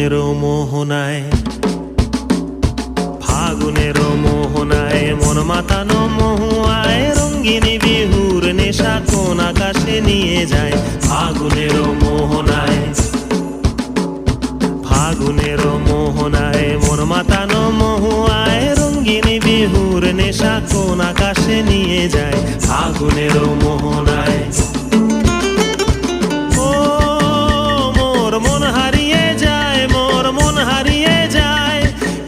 ফাগুনের মোহনায়, ফাগুনের মোহনায় মন মাতানো মহুয়ায় রঙ্গিনী বিহুর নেশা কোন আকাশে নিয়ে যায়। ফাগুনের মোহনায়, ফাগুনের মোহনায় মন মাতানো মহুয়ায় রঙ্গিনী বিহুর নেশা কোন আকাশে নিয়ে যায়। ফাগুনের মোহনায় মন হারিয়ে যায়, মোর মন হারিয়ে যায়,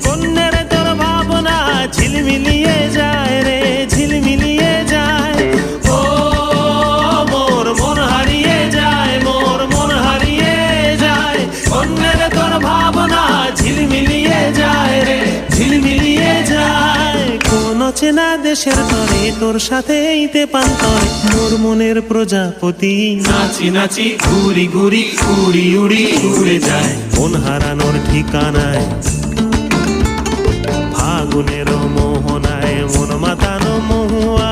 কন্যের তোর ভাবনা ঝিলমিলিয়ে যায় রে, ঝিলমিলিয়ে যায়। ও মোর মন হারিয়ে যায়, মোর মন হারিয়ে যায়, কন্যের তোর ভাবনা ঝিলমিলিয়ে যায় রে, ঝিলমিলিয়ে যায়। কোন চেনা দেশের তরে তোর সাথে ইতে পান্তরে মোর মনের প্রজাপতি নাচি নাচি ঘুরি ঘুরি উড়ি উড়ি উড়ে যায় মন হারানোর ঠিকানায়। ফাগুনের মোহনায় মন মাতানো মহুয়া